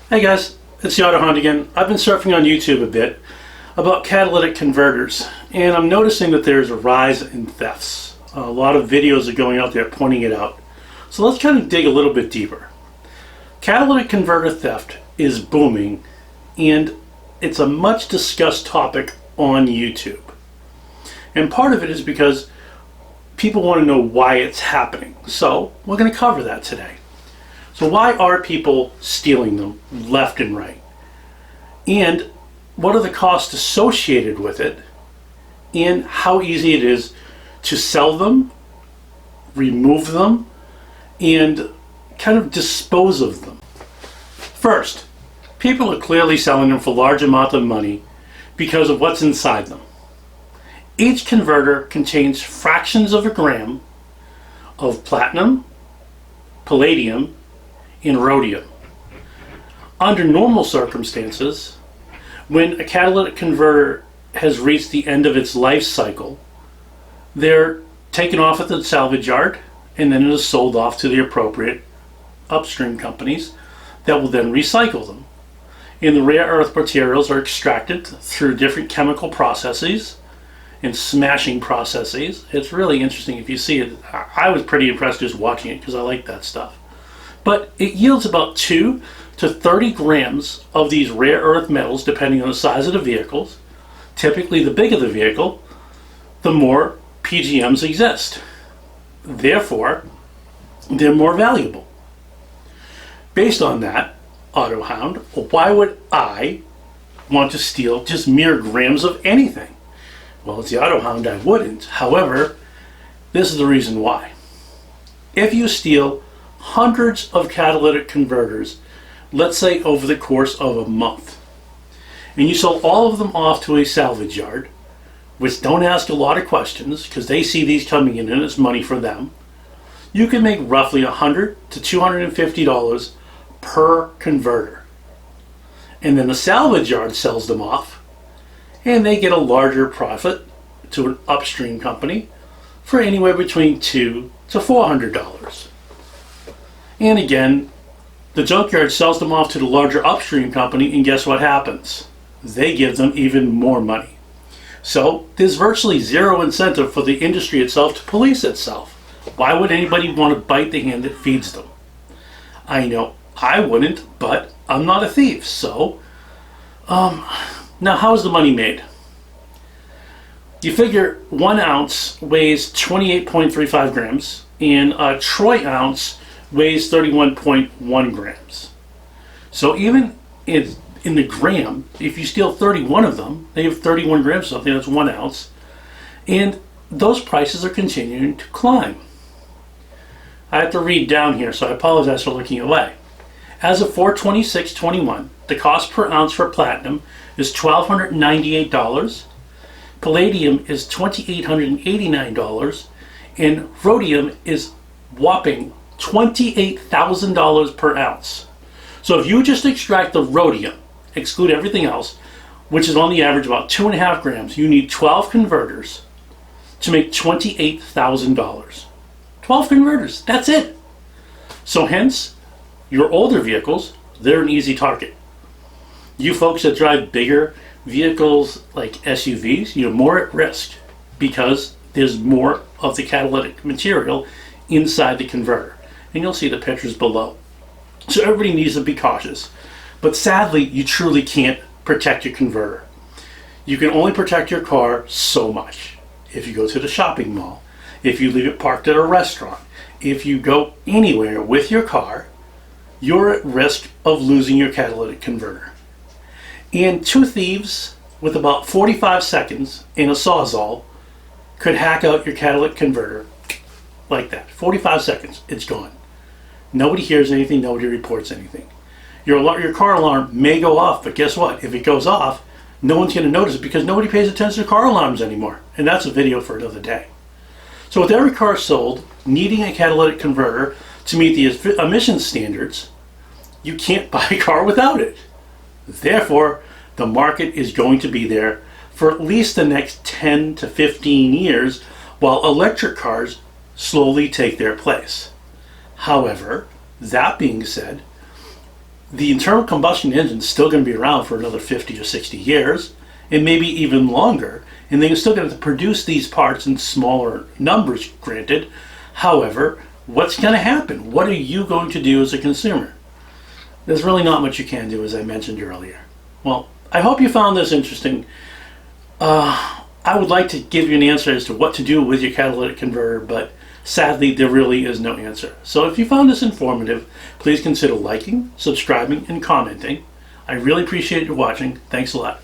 Hey guys, it's the Autohound again. I've been surfing on YouTube a bit about catalytic converters, and I'm noticing that there's a rise in thefts. A lot of videos are going out there pointing it out. So let's kind of dig a little bit deeper. Catalytic converter theft is booming, and it's a much discussed topic on YouTube. And part of it is because people want to know why it's happening. So we're going to cover that today. So why are people stealing them left and right? And what are the costs associated with it? And how easy it is to sell them, remove them, and kind of dispose of them. First, people are clearly selling them for large amounts of money because of what's inside them. Each converter contains fractions of a gram of platinum, palladium, and rhodium. Under normal circumstances, when a catalytic converter has reached the end of its life cycle, they're taken off at the salvage yard and then it is sold off to the appropriate upstream companies that will then recycle them. And the rare earth materials are extracted through different chemical processes and smashing processes. It's really interesting if you see it. I was pretty impressed just watching it because I like that stuff. But it yields about 2 to 30 grams of these rare earth metals depending on the size of the vehicles. Typically the bigger the vehicle, the more PGMs exist. Therefore, they're more valuable. Based on that, Autohound, why would I want to steal just mere grams of anything? Well, it's the Autohound, I wouldn't. However, this is the reason why. If you steal hundreds of catalytic converters, let's say over the course of a month, and you sell all of them off to a salvage yard, which don't ask a lot of questions because they see these coming in and it's money for them, you can make roughly $100 to $250 per converter. And then the salvage yard sells them off and they get a larger profit to an upstream company for anywhere between $200 to $400. And again, the junkyard sells them off to the larger upstream company, and guess what happens? They give them even more money. So there's virtually zero incentive for the industry itself to police itself. Why would anybody want to bite the hand that feeds them? I know I wouldn't, but I'm not a thief. So, now how is the money made? You figure 1 ounce weighs 28.35 grams, and a troy ounce weighs 31.1 grams. So even in the gram, if you steal 31 of them, they have 31 grams of something, that's 1 ounce. And those prices are continuing to climb. I have to read down here, so I apologize for looking away. As of 4/26/21, the cost per ounce for platinum is $1,298, palladium is $2,889, and rhodium is whopping $28,000 per ounce. So if you just extract the rhodium, exclude everything else, which is on the average about 2.5 grams, you need 12 converters to make $28,000. 12 converters, that's it. So hence, your older vehicles, they're an easy target. You folks that drive bigger vehicles like SUVs, you're more at risk because there's more of the catalytic material inside the converter. And you'll see the pictures below. So everybody needs to be cautious. But sadly, you truly can't protect your converter. You can only protect your car so much. If you go to the shopping mall, if you leave it parked at a restaurant, if you go anywhere with your car, you're at risk of losing your catalytic converter. And 2 thieves with about 45 seconds in a Sawzall could hack out your catalytic converter like that. 45 seconds, it's gone. Nobody hears anything, nobody reports anything. Your car alarm may go off, but guess what? If it goes off, no one's going to notice it because nobody pays attention to car alarms anymore. And that's a video for another day. So with every car sold needing a catalytic converter to meet the emission standards, you can't buy a car without it. Therefore, the market is going to be there for at least the next 10 to 15 years while electric cars slowly take their place. However, that being said, the internal combustion engine is still going to be around for another 50 or 60 years, and maybe even longer, and they're still going to produce these parts in smaller numbers, granted. However, what's going to happen? What are you going to do as a consumer? There's really not much you can do, as I mentioned earlier. Well, I hope you found this interesting. I would like to give you an answer as to what to do with your catalytic converter, but sadly, there really is no answer. So if you found this informative, please consider liking, subscribing, and commenting. I really appreciate you watching. Thanks a lot.